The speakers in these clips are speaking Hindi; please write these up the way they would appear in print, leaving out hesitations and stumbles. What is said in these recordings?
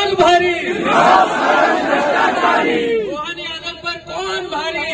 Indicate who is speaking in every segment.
Speaker 1: कौन भारी? मोहन यादव पर कौन भारी?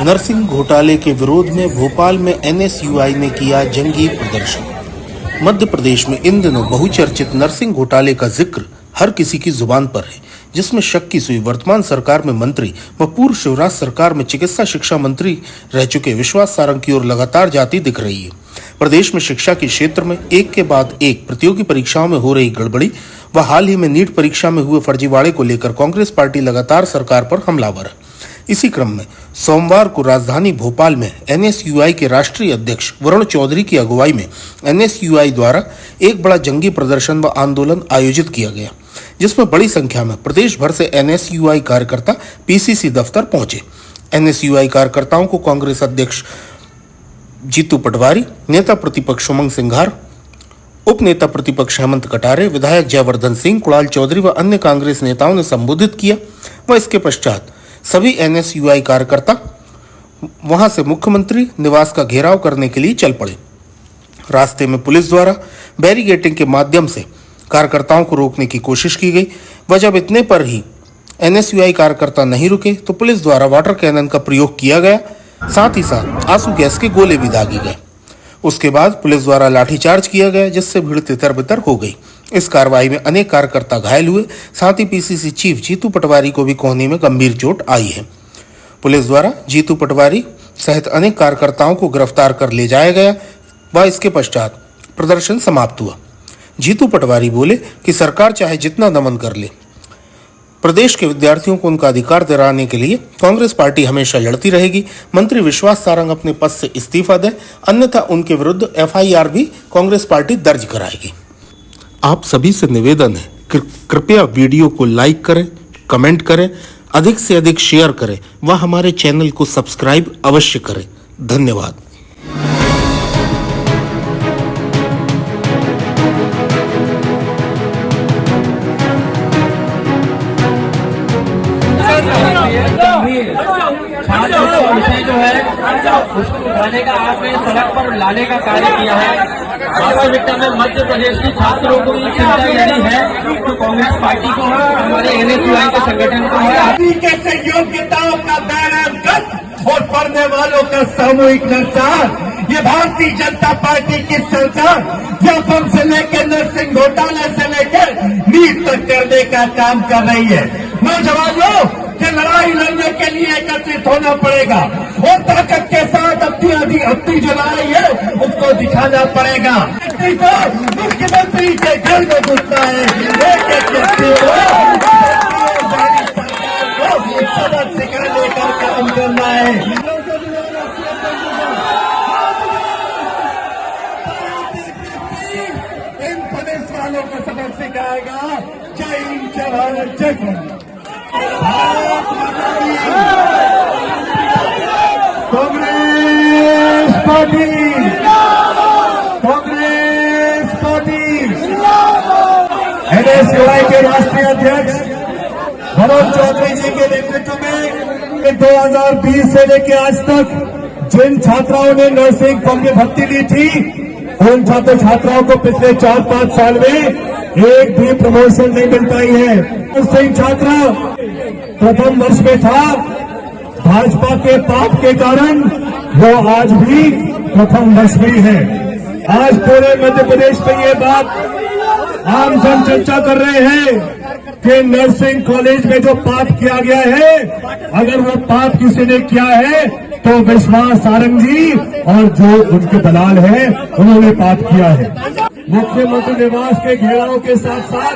Speaker 2: नरसिंह घोटाले के विरोध में भोपाल में एनएसयूआई ने किया जंगी प्रदर्शन। मध्य प्रदेश में इन दिनों बहुचर्चित नरसिंह घोटाले का जिक्र हर किसी की जुबान पर है, जिसमें शक की सुई वर्तमान सरकार में मंत्री व पूर्व शिवराज सरकार में चिकित्सा शिक्षा मंत्री रह चुके विश्वास सारंग की ओर लगातार जाती दिख रही है। प्रदेश में शिक्षा के क्षेत्र में एक के बाद एक प्रतियोगी परीक्षाओं में हो रही गड़बड़ी व हाल ही में नीट परीक्षा में हुए फर्जीवाड़े को लेकर कांग्रेस पार्टी लगातार सरकार पर हमलावर है। इसी क्रम में सोमवार को राजधानी भोपाल में एनएसयूआई के राष्ट्रीय अध्यक्ष वरुण चौधरी की अगुवाई में एनएसयूआई द्वारा एक बड़ा जंगी प्रदर्शन व आंदोलन आयोजित किया गया, जिसमें बड़ी संख्या में प्रदेश भर से एनएसयूआई कार्यकर्ता पीसीसी दफ्तर पहुंचे। एनएसयूआई कार्यकर्ताओं को कांग्रेस अध्यक्ष जीतू पटवारी, नेता प्रतिपक्ष उमंग सिंघार, उप नेता प्रतिपक्ष हेमंत कटारे, विधायक जयवर्धन सिंह, कुणाल चौधरी व अन्य कांग्रेस नेताओं ने संबोधित किया व इसके पश्चात सभी एनएसयूआई कार्यकर्ता वहां से मुख्यमंत्री निवास का घेराव करने के लिए चल पड़े। रास्ते में पुलिस द्वारा बैरिकेडिंग के माध्यम से कार्यकर्ताओं को रोकने की कोशिश की गई व जब इतने पर ही एनएसयूआई कार्यकर्ता नहीं रुके तो पुलिस द्वारा वाटर कैनन का प्रयोग किया गया, साथ ही साथ आंसू गैस के गोले भी दागे गए। उसके बाद पुलिस द्वारा लाठीचार्ज किया गया, जिससे भीड़ तितर बितर हो गई। इस कार्रवाई में अनेक कार्यकर्ता घायल हुए, साथ ही पीसीसी चीफ जीतू पटवारी को भी कोहनी में गंभीर चोट आई है। पुलिस द्वारा जीतू पटवारी सहित अनेक कार्यकर्ताओं को गिरफ्तार कर ले जाया गया व इसके पश्चात प्रदर्शन समाप्त हुआ। जीतू पटवारी बोले कि सरकार चाहे जितना दमन कर ले, प्रदेश के विद्यार्थियों को उनका अधिकार दिलाने के लिए कांग्रेस पार्टी हमेशा लड़ती रहेगी। मंत्री विश्वास सारंग अपने पद से इस्तीफा दें, अन्यथा उनके विरुद्ध एफआईआर भी कांग्रेस पार्टी दर्ज कराएगी। आप सभी से निवेदन है कि कृपया वीडियो को लाइक करें, कमेंट करें, अधिक से अधिक शेयर करें व हमारे चैनल को सब्सक्राइब अवश्य करें। धन्यवाद।
Speaker 1: छात्रों का विषय जो है उसको उठाने का आपने सड़क पर लाने का कार्य किया है। वास्तविकता में मध्य प्रदेश की छात्रों को ये चिंता यदि है तो कांग्रेस पार्टी को है, हमारे एनएसयूआई के संगठन को है।
Speaker 3: कैसे योग्यताओं का बैनर और पढ़ने वालों का सामूहिक नरसार, ये भारतीय जनता पार्टी की सरकार व्यापम से लेकर नरसिंह घोटाले से लेकर नीट तक करने का काम कर रही है। नौजवानों की लड़ाई लड़ने के लिए एकत्रित होना पड़ेगा और ताकत के साथ अपनी जो लड़ाई है उसको दिखाना पड़ेगा। मुख्यमंत्री के घर में घुसना है, एक व्यक्ति को सबक सिखाने का काम करना है। इन पुलिस वालों को सबक सिखाएगा। जय हिंद, जय भारत, जय Bharat. Congress party, Congress party. NSUI के राष्ट्रीय अध्यक्ष वरुण चौधरी जी के नेतृत्व में 2020 से लेकर आज तक जिन छात्राओं ने नर्सिंग फॉर्म में भर्ती ली थी, उन छात्र छात्राओं को पिछले 4-5 साल में एक भी प्रमोशन नहीं मिल पाई है। नर्सिंग छात्रा प्रथम वर्ष में था, भाजपा के पाप के कारण वो आज भी प्रथम वर्ष में है। आज पूरे मध्य प्रदेश में ये बात आम जन चर्चा कर रहे हैं कि नर्सिंग कॉलेज में जो पाप किया गया है, अगर वो पाप किसी ने किया है तो विश्वास सारंग जी और जो उनके दलाल हैं उन्होंने पाप किया है। मुख्यमंत्री निवास के घेराव के साथ साथ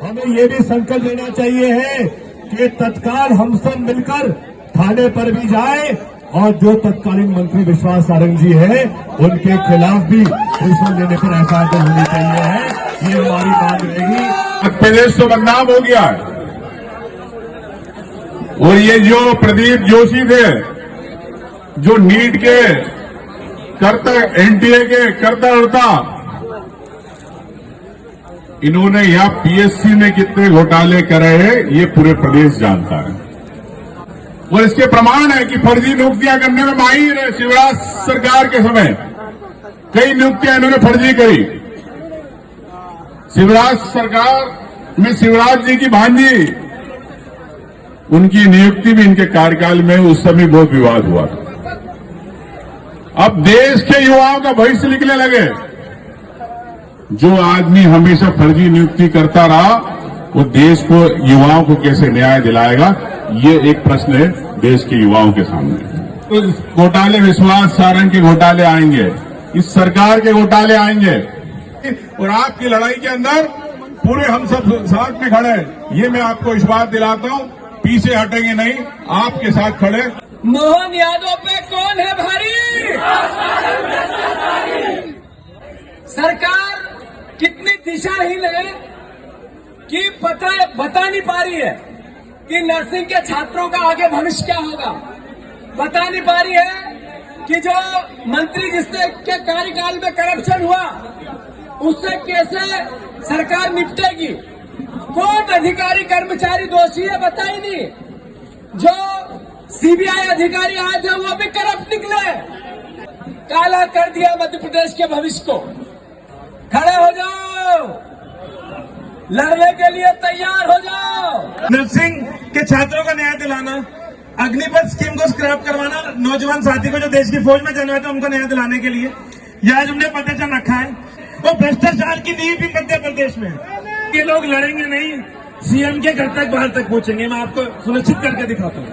Speaker 3: हमें ये भी संकल्प लेना चाहिए है कि तत्काल हम सब मिलकर थाने पर भी जाए और जो तत्कालीन मंत्री विश्वास सारंग जी है उनके खिलाफ भी रिश्वत लेने पर एफआईआर होनी चाहिए है। ये हमारी मांग रहेगी।
Speaker 4: प्रदेश तो बदनाम हो गया है। और ये जो प्रदीप जोशी थे, जो नीट के करता, एनटीए के करता उड़ता, इन्होंने यहां पीएससी में कितने घोटाले करे हैं ये पूरे प्रदेश जानता है। और इसके प्रमाण है कि फर्जी नियुक्तियां करने में माहिर है। शिवराज सरकार के समय कई नियुक्तियां इन्होंने फर्जी करी। शिवराज सरकार में शिवराज जी की भांजी, उनकी नियुक्ति भी इनके कार्यकाल में उस समय बहुत विवाद हुआ था। अब देश के युवाओं का भविष्य निकलने लगे। जो आदमी हमेशा फर्जी नियुक्ति करता रहा वो देश को, युवाओं को कैसे न्याय दिलाएगा, ये एक प्रश्न है देश के युवाओं के सामने। तो घोटाले, विश्वास सारंग के घोटाले आएंगे, इस सरकार के घोटाले आएंगे, और आपकी लड़ाई के अंदर पूरे हम सब साथ में खड़े हैं। ये मैं आपको इस बात दिलाता हूं, पीछे हटेंगे नहीं, आपके साथ खड़े।
Speaker 1: मोहन यादव पे कौन है भारी? सरकार कितनी दिशाहीन है कि बता नहीं पा रही है कि नर्सिंग के छात्रों का आगे भविष्य क्या होगा। बता नहीं पा रही है कि जो मंत्री जिसने के कार्यकाल में करप्शन हुआ उससे कैसे सरकार निपटेगी। कौन अधिकारी कर्मचारी दोषी है बता ही नहीं। जो सीबीआई अधिकारी आए थे वो भी करप्ट निकले। काला कर दिया मध्य प्रदेश के भविष्य को। खड़े हो जाओ, लड़ने के लिए तैयार हो जाओ।
Speaker 3: नर्सिंग के छात्रों का न्याय दिलाना, अग्निपथ स्कीम को स्क्रैप करवाना, नौजवान साथी को जो देश की फौज में जाना था उनको न्याय दिलाने के लिए ये आज हमने प्रदर्शन रखा है। और भ्रष्टाचार की नींव भी मध्य प्रदेश में है। ये लोग लड़ेंगे नहीं, सीएम के घर तक बाहर तक पहुंचेंगे। मैं आपको सुनिश्चित करके दिखाता हूँ।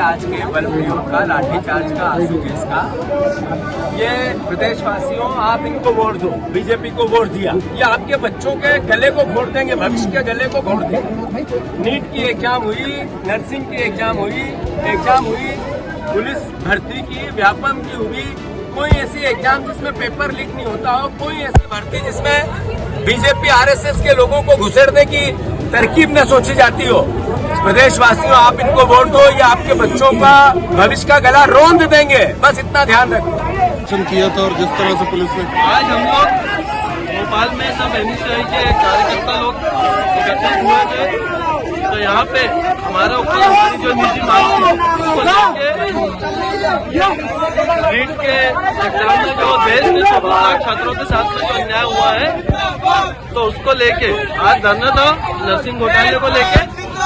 Speaker 1: आज के बल प्रयोग का, लाठीचार्ज का, आंसू गैस का, ये प्रदेशवासियों आप इनको वोट दो। बीजेपी को वोट दिया, ये आपके बच्चों के गले को घोट देंगे, भविष्य के गले को घोट देंगे। नीट की एग्जाम हुई, नर्सिंग की एग्जाम हुई, पुलिस भर्ती की, व्यापम की हुई। कोई ऐसी एग्जाम जिसमें पेपर लीक नहीं होता हो, कोई ऐसी भर्ती जिसमें बीजेपी आरएसएस के लोगों को घुसेड़ने की तरकीब न सोची जाती हो। प्रदेशवासियों आप इनको वोट दो, ये आपके बच्चों का भविष्य का गला रौंद देंगे, बस इतना ध्यान रखो।
Speaker 5: किया था और जिस तरह से पुलिस ने
Speaker 6: आज हम लोग भोपाल में सब एनएसयूआई के कार्यकर्ता लोग एकत्रित हुए थे, तो यहाँ पे हमारे ऊपर हमारी जो निजी मांग थी उसको लेके नीट के एग्जाम में जो देश में 100 लाख छात्रों के साथ में जो अन्याय हुआ है तो उसको लेके आज धरना था। नर्सिंग घोटाले को लेके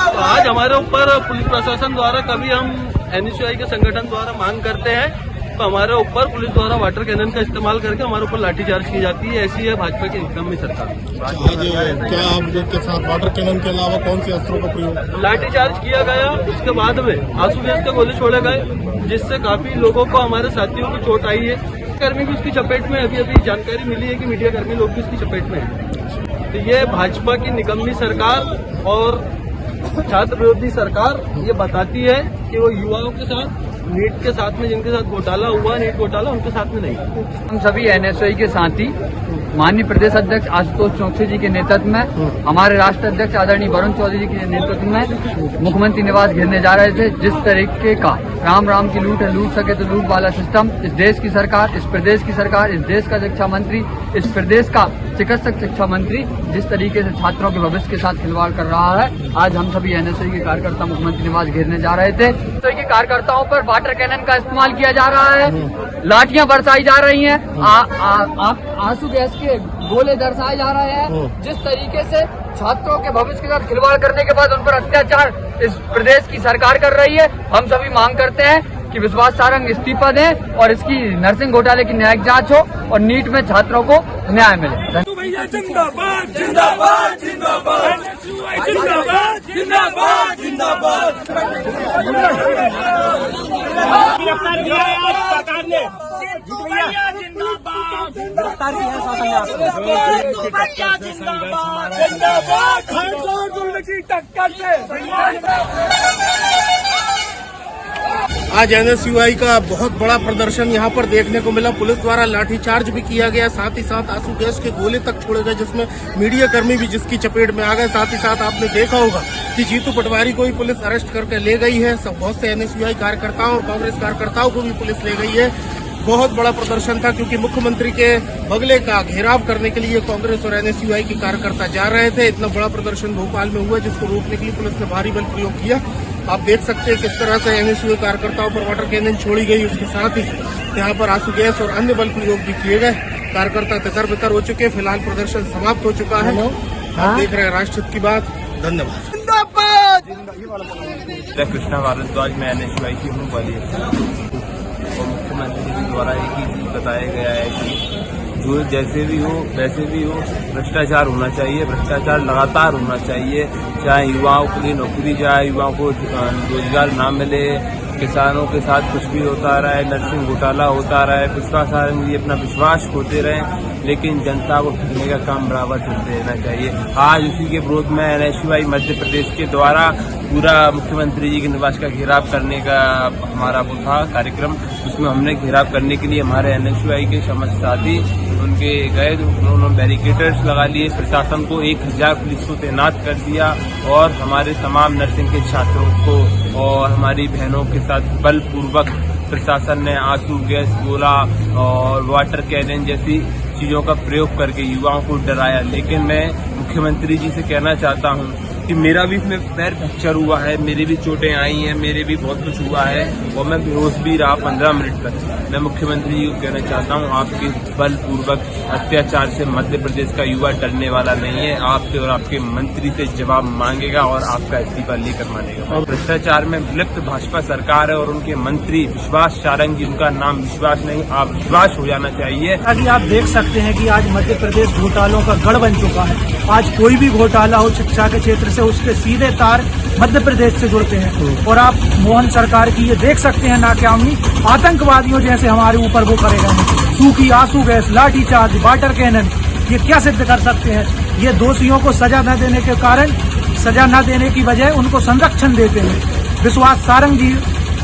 Speaker 6: तो आज हमारे ऊपर पुलिस प्रशासन द्वारा, कभी हम एनएसयूआई के संगठन द्वारा मांग करते हैं तो हमारे ऊपर पुलिस द्वारा वाटर कैनन का इस्तेमाल करके हमारे ऊपर लाठीचार्ज की जाती है। ऐसी है भाजपा की निकम्मी सरकार।
Speaker 5: आज क्या आप लोग के साथ वाटर कैनन के अलावा कौन सी अस्त्रों का प्रयोग?
Speaker 6: लाठीचार्ज किया गया, उसके बाद में आंसू गैस के गोले छोड़े गए, जिससे काफी लोगों को, हमारे साथियों को चोट आई है। कर्मी भी उसकी चपेट में, अभी जानकारी मिली है कि मीडिया कर्मी लोग भी उसकी चपेट में हैं। तो ये भाजपा की निकम्मी सरकार और छात्र विरोधी सरकार ये बताती है कि वो युवाओं के साथ, नीट के साथ में जिनके साथ घोटाला हुआ, नीट घोटाला, उनके साथ में नहीं।
Speaker 7: हम सभी एनएसयूआई के साथी माननीय प्रदेश अध्यक्ष आशुतोष चौकसी जी के नेतृत्व में, हमारे राष्ट्र अध्यक्ष आदरणीय वरुण चौधरी जी के नेतृत्व में मुख्यमंत्री निवास घेरने जा रहे थे। जिस तरीके का राम की लूट है, लूट सके तो लूट वाला सिस्टम इस देश की सरकार, इस प्रदेश की सरकार, इस देश का शिक्षा मंत्री, इस प्रदेश का चिकित्सक शिक्षा मंत्री जिस तरीके से छात्रों के भविष्य के साथ खिलवाड़ कर रहा है, आज हम सभी एनएसयूआई के कार्यकर्ता मुख्यमंत्री निवास घेरने जा रहे थे। तो ये कार्यकर्ताओं पर वाटर कैनन का इस्तेमाल किया जा रहा है, लाठियां बरसाई जा रही हैं, आंसू गैस के गोले दर्शाए जा रहे हैं। जिस तरीके से छात्रों के भविष्य के साथ खिलवाड़ करने के बाद उन पर अत्याचार इस प्रदेश की सरकार कर रही है। हम सभी मांग करते हैं कि विश्वास सारंग इस्तीफा दें और इसकी नर्सिंग घोटाले की न्यायिक जांच हो और नीट में छात्रों को न्याय मिले।
Speaker 8: जिंदाबाद जिंदाबाद जिंदाबाद जिंदाबाद जिंदाबाद जिंदाबाद। गिरफ्तार किया है आज सरकार ने। जिंदाबाद गिरफ्तार किया है शासन ने। जिंदाबाद जिंदाबाद जुल्म की टक्कर से।
Speaker 2: आज एनएसयूआई का बहुत बड़ा प्रदर्शन यहाँ पर देखने को मिला। पुलिस द्वारा लाठीचार्ज भी किया गया, साथ ही साथ आंसू गैस के गोले तक छोड़े गए, जिसमें मीडिया कर्मी भी जिसकी चपेट में आ गए। साथ ही साथ आपने देखा होगा कि जीतू पटवारी को भी पुलिस अरेस्ट करके ले गई है। बहुत से एनएसयूआई कार्यकर्ताओं और कांग्रेस कार्यकर्ताओं को भी पुलिस ले गई है। बहुत बड़ा प्रदर्शन था क्योंकि मुख्यमंत्री के बंगले का घेराव करने के लिए कांग्रेस और एनएसयूआई के कार्यकर्ता जा रहे थे। इतना बड़ा प्रदर्शन भोपाल में हुआ जिसको रोकने के लिए पुलिस ने भारी बल प्रयोग किया। आप देख सकते हैं किस तरह से एनएसयूआई कार्यकर्ताओं पर वाटर कैनन छोड़ी गई, उसके साथ ही यहाँ पर आंसू गैस और अन्य बल प्रयोग भी किए गए। कार्यकर्ता तितर-बितर हो चुके, फिलहाल प्रदर्शन समाप्त हो चुका है। आप देख रहे हैं राष्ट्रहित की बात। धन्यवाद।
Speaker 9: कृष्णा भारद्वाज, मैं एनएसयूआई की हूँ ग्वालियर। और मुख्यमंत्री जी द्वारा एक ही चीज बताया गया है कि जो जैसे भी हो वैसे भी हो, भ्रष्टाचार होना चाहिए, भ्रष्टाचार लगातार होना चाहिए। चाहे युवाओं के लिए नौकरी जाए, युवाओं को रोजगार ना मिले, किसानों के साथ कुछ भी होता रहा है, नर्सिंग घोटाला होता रहा है, विश्वास सारंग जी अपना विश्वास खोते रहे, लेकिन जनता को ठगने का काम बराबर चलते रहना चाहिए। आज उसी के विरोध में एनएसयूआई मध्य प्रदेश के द्वारा पूरा मुख्यमंत्री जी के निवास का घेराव करने का हमारा वो था कार्यक्रम। उसमें हमने घेराव करने के लिए हमारे एनएसयूआई के समस्त साथी उनके गए, उन्होंने बैरिकेडर्स लगा लिए, प्रशासन को 1000 पुलिस को तैनात कर दिया और हमारे तमाम नर्सिंग के छात्रों को और हमारी बहनों के साथ बलपूर्वक प्रशासन ने आंसू गैस, गोला और वाटर कैनन जैसी चीजों का प्रयोग करके युवाओं को डराया। लेकिन मैं मुख्यमंत्री जी से कहना चाहता हूं कि मेरा भी इसमें पैर फ्रैक्चर हुआ है, मेरी भी चोटें आई हैं, मेरे भी बहुत कुछ हुआ है और मैं बेहोश भी रहा 15 मिनट तक। मैं मुख्यमंत्री जी को कहना चाहता हूं, आपके बलपूर्वक अत्याचार से मध्य प्रदेश का युवा डरने वाला नहीं है। आपसे और आपके मंत्री से जवाब मांगेगा और आपका इस्तीफा लेकर मानेगा। और भ्रष्टाचार में लिप्त भाजपा सरकार है और उनके मंत्री विश्वास सारंग जी, उनका नाम विश्वास नहीं, आप विश्वास हो जाना चाहिए।
Speaker 8: अभी आप देख सकते हैं कि आज मध्य प्रदेश घोटालों का गढ़ बन चुका है। आज कोई भी घोटाला हो शिक्षा के क्षेत्र से, उसके सीधे तार मध्य प्रदेश से जुड़ते हैं। और आप मोहन सरकार की ये देख सकते हैं नाकामी, आतंकवादियों जैसे हमारे ऊपर वो करेगा। सूखी आंसू गैस, लाठीचार्ज, वाटर कैनन, ये क्या सिद्ध कर सकते हैं? ये दोषियों को सजा न देने के कारण, सजा न देने की बजाय उनको संरक्षण देते हैं। विश्वास सारंग जी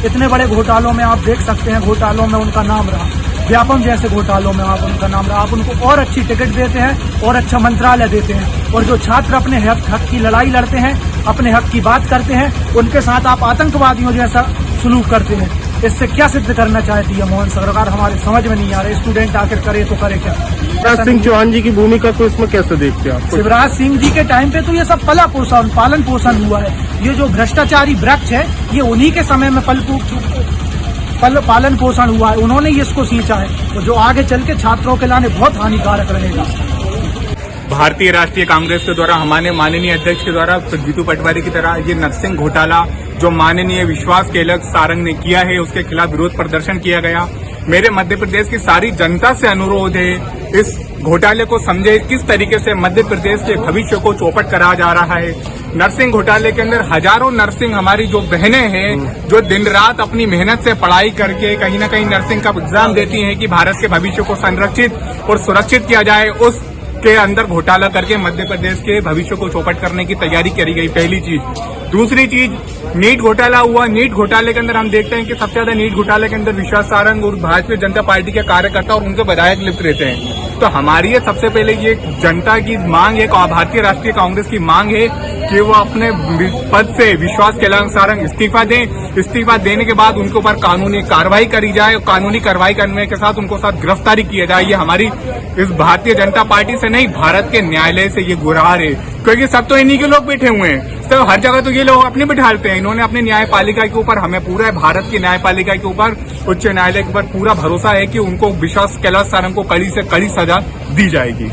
Speaker 8: इतने बड़े घोटालों में आप देख सकते हैं, घोटालों में उनका नाम रहा, व्यापम जैसे घोटालों में आप उनका नाम रहा। आप उनको और अच्छी टिकट देते हैं और अच्छा मंत्रालय देते हैं। और जो छात्र अपने हक की लड़ाई लड़ते हैं, अपने हक की बात करते हैं, उनके साथ आप आतंकवादियों जैसा सलूक करते हैं। इससे क्या सिद्ध करना चाहती है मोहन सरकार? हमारे समझ में नहीं आ रहा। स्टूडेंट आखिर करे तो करे क्या?
Speaker 5: शिवराज सिंह चौहान जी की भूमिका को इसमें कैसे देखते हैं आप?
Speaker 8: शिवराज सिंह जी के टाइम पे तो ये सब पालन पोषण हुआ है। ये जो भ्रष्टाचारी वृक्ष है, ये उन्हीं के समय में पालन पोषण हुआ है। उन्होंने इसको सींचा है, तो जो आगे चल के छात्रों के लाने बहुत हानिकारक रहेगा।
Speaker 10: भारतीय राष्ट्रीय कांग्रेस के द्वारा हमारे माननीय अध्यक्ष के द्वारा जीतू पटवारी की तरह ये नरसिंह घोटाला जो माननीय विश्वास केलक सारंग ने किया है उसके खिलाफ विरोध प्रदर्शन किया गया। मेरे मध्य प्रदेश की सारी जनता से अनुरोध है इस घोटाले को समझे, किस तरीके से मध्य प्रदेश के भविष्य को चौपट करा जा रहा है। नर्सिंग घोटाले के अंदर हजारों नर्सिंग हमारी जो बहनें हैं जो दिन रात अपनी मेहनत से पढ़ाई करके कहीं न कहीं नर्सिंग का एग्जाम देती हैं कि भारत के भविष्य को संरक्षित और सुरक्षित किया जाए, उस के अंदर घोटाला करके मध्य प्रदेश के भविष्य को चौपट करने की तैयारी करी गई। पहली चीज। दूसरी चीज, नीट घोटाला हुआ। नीट घोटाले के अंदर हम देखते हैं कि सबसे ज्यादा नीट घोटाले के अंदर विश्वास सारंग और भारतीय जनता पार्टी के कार्यकर्ता और उनके विधायक लिप्त रहते हैं। तो हमारी ये सबसे पहले ये जनता की मांग है, भारतीय राष्ट्रीय कांग्रेस की मांग है कि वो अपने पद से विश्वास सारंग इस्तीफा दें। इस्तीफा देने के बाद उनके ऊपर कानूनी कार्रवाई करी जाए और कानूनी कार्रवाई करने के साथ उनको साथ गिरफ्तारी किया जाए। ये हमारी इस भारतीय जनता पार्टी से नहीं, भारत के न्यायालय से ये गुहार है, क्योंकि सब तो इन्हीं के लोग बैठे हुए हैं। तो हर जगह तो ये लोग अपने बिठाते हैं। इन्होंने अपने न्यायपालिका के ऊपर, हमें पूरा भारत की न्यायपालिका के ऊपर, उच्च न्यायालय के ऊपर पूरा भरोसा है कि उनको विश्वास सारंग को कड़ी से कड़ी सजा दी जाएगी।